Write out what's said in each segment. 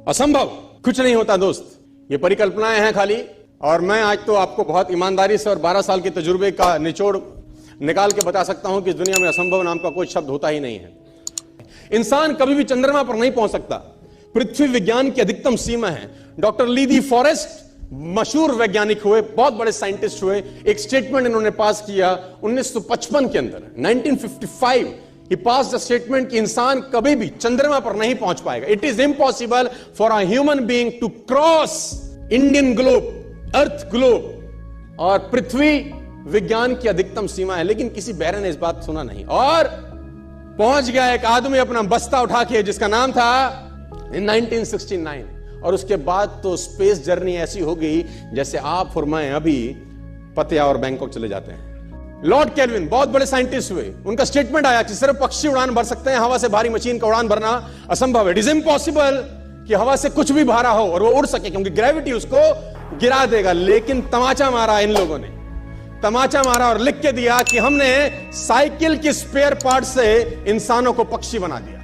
असंभव कुछ नहीं होता दोस्त, ये परिकल्पनाएं हैं खाली। और मैं आज तो आपको बहुत ईमानदारी से और 12 साल के तजुर्बे का निचोड़ निकाल के बता सकता हूं कि इस दुनिया में असंभव नाम का कोई शब्द होता ही नहीं है। इंसान कभी भी चंद्रमा पर नहीं पहुंच सकता, पृथ्वी विज्ञान की अधिकतम सीमा है। डॉक्टर ली दी फॉरेस्ट मशहूर वैज्ञानिक हुए, बहुत बड़े साइंटिस्ट हुए। एक स्टेटमेंट इन्होंने पास किया 1955 के अंदर, 1955 ही पास द स्टेटमेंट कि इंसान कभी भी चंद्रमा पर नहीं पहुंच पाएगा। It is impossible for a human being to cross Indian globe, earth globe. और पृथ्वी विज्ञान की अधिकतम सीमा है, लेकिन किसी बहरे ने इस बात सुना नहीं। और पहुंच गया एक आदमी अपना बस्ता उठा के, जिसका नाम था इन 1969। और उसके बाद तो स्पेस जर्नी ऐसी हो गई जैसे आप और मैं अभी पतिया और बैंकॉक चले जाते हैं। लॉर्ड केल्विन बहुत बड़े साइंटिस्ट हुए, उनका स्टेटमेंट आया कि सिर्फ पक्षी उड़ान भर सकते हैं, हवा से भारी मशीन का उड़ान भरना असंभव है। इट इज इम्पॉसिबल कि हवा से कुछ भी भारा हो और वो उड़ सके, क्योंकि ग्रेविटी उसको गिरा देगा। लेकिन तमाचा मारा इन लोगों ने, तमाचा मारा और लिख के दिया कि हमने साइकिल के स्पेयर पार्ट से इंसानों को पक्षी बना दिया।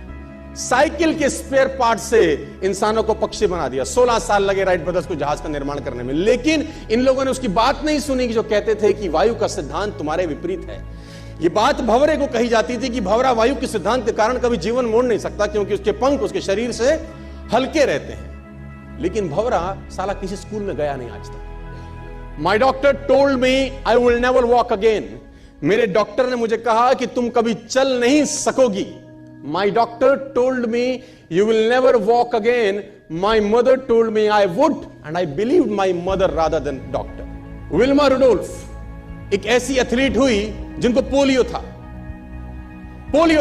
साइकिल के स्पेयर पार्ट से इंसानों को पक्षी बना दिया। 16 साल लगे राइट ब्रदर्स को जहाज का निर्माण करने में, लेकिन इन लोगों ने उसकी बात नहीं सुनी कि जो कहते थे कि वायु का सिद्धांत तुम्हारे विपरीत है। यह बात भंवरे को कही जाती थी कि भंवरा वायु के सिद्धांत के कारण कभी जीवन मोड़ नहीं सकता, क्योंकि उसके पंख उसके शरीर से हल्के रहते हैं। लेकिन भंवरा साला किसी स्कूल में गया नहीं आज तक। माई doctor told me I will never walk again. मेरे डॉक्टर ने मुझे कहा कि तुम कभी चल नहीं सकोगी। My doctor told me you will never walk again. My mother told me I would, and I believed my mother rather than doctor. Wilma Rudolph एक ऐसी एथलीट हुई जिनको पोलियो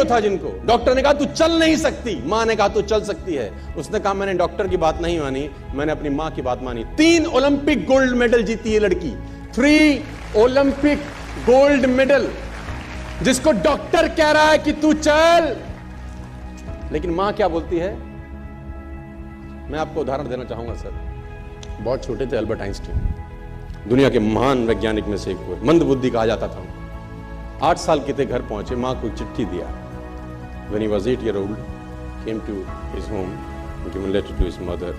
था, जिनको डॉक्टर ने कहा तू चल नहीं सकती, मां ने कहा तू चल सकती है। उसने कहा मैंने डॉक्टर की बात नहीं मानी, मैंने अपनी मां की बात मानी। 3 ओलंपिक गोल्ड मेडल जीती है लड़की, 3 ओलंपिक गोल्ड मेडल, जिसको डॉक्टर कह रहा है कि तू चल। लेकिन मां क्या बोलती है? मैं आपको उदाहरण देना चाहूंगा सर। बहुत छोटे थे अल्बर्ट आइंस्टीन, दुनिया के महान वैज्ञानिक में से एक हुए, मंदबुद्धि कहा जाता था। 8 साल के थे, घर पहुंचे, मां को चिट्ठी दिया। When he was 8 years old, came to his home, given letter to his mother.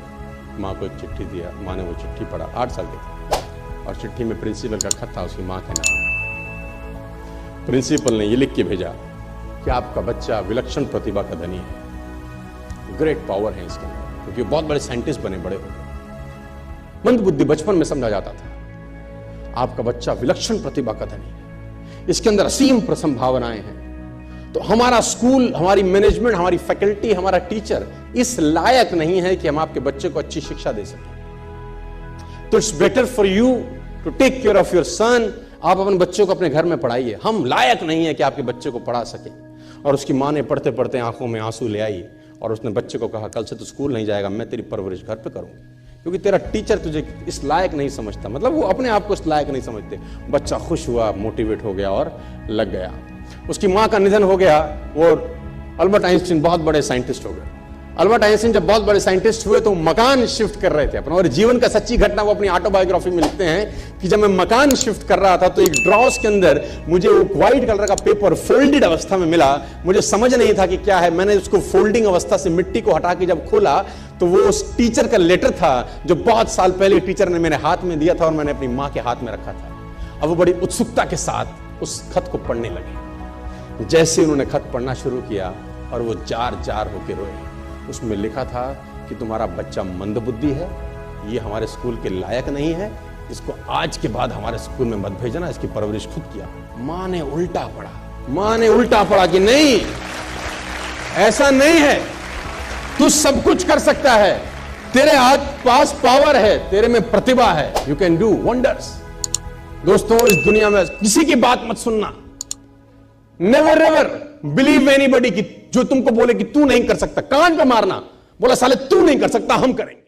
मां को एक चिट्ठी दिया, मां ने वो चिट्ठी पढ़ा। 8 साल के थे, और चिट्ठी में प्रिंसिपल का खत था उसकी मां के नाम। प्रिंसिपल ने ये लिख के भेजा कि आपका बच्चा विलक्षण प्रतिभा का धनी है, ग्रेट पावर है इसके अंदर, क्योंकि बहुत बड़े साइंटिस्ट बने, बड़े हो गए। मंदबुद्धि बचपन में समझा जाता था, आपका बच्चा विलक्षण प्रतिभा का धनी है, इसके अंदर असीम संभावनाएं हैं। तो हमारा स्कूल, हमारी मैनेजमेंट, हमारी फैकल्टी, हमारा टीचर इस लायक नहीं है कि हम आपके बच्चे को अच्छी शिक्षा दे सकें। तो it's better for you to take care of your son. आप अपने बच्चों को अपने घर में पढ़ाइए, हम लायक नहीं है कि आपके बच्चे को पढ़ा सके। और उसकी मां ने पढ़ते पढ़ते आंखों में आंसू ले आई और उसने बच्चे को कहा कल से तू स्कूल नहीं जाएगा, मैं तेरी परवरिश घर पे करूंगी, क्योंकि तेरा टीचर तुझे इस लायक नहीं समझता। मतलब वो अपने आप को इस लायक नहीं समझते। बच्चा खुश हुआ, मोटिवेट हो गया और लग गया। उसकी मां का निधन हो गया। वो अल्बर्ट आइंस्टीन बहुत बड़े साइंटिस्ट हो गए। अल्बर्ट आइंस्टीन जब बहुत बड़े साइंटिस्ट हुए तो मकान शिफ्ट कर रहे थे अपना, और जीवन का सच्ची घटना वो अपनी ऑटोबायोग्राफी में लिखते हैं कि जब मैं मकान शिफ्ट कर रहा था तो एक ड्रॉस के अंदर मुझे वो व्हाइट कलर का पेपर फोल्डेड अवस्था में मिला। मुझे समझ नहीं था कि क्या है। मैंने उसको फोल्डिंग अवस्था से मिट्टी को हटा के जब खोला तो वो उस टीचर का लेटर था जो बहुत साल पहले टीचर ने मेरे हाथ में दिया था और मैंने अपनी मां के हाथ में रखा था। अब वो बड़ी उत्सुकता के साथ उस खत को पढ़ने लगे। जैसे उन्होंने खत पढ़ना शुरू किया और वो जार जार होके रोए। उसमें लिखा था कि तुम्हारा बच्चा मंदबुद्धि है, ये हमारे स्कूल के लायक नहीं है, इसको आज के बाद हमारे स्कूल में मत भेजना, इसकी परवरिश खुद किया। मां ने उल्टा पढ़ा, मां ने उल्टा पढ़ा कि नहीं, ऐसा नहीं है, तू सब कुछ कर सकता है, तेरे हाथ पास पावर है, तेरे में प्रतिभा है, यू कैन डू वंडर्स। दोस्तों, इस दुनिया में किसी की बात मत सुनना। नेवर एवर बिलीव एनीबॉडी कि जो तुमको बोले कि तू नहीं कर सकता, कान पे मारना, बोला साले तू नहीं कर सकता, हम करेंगे।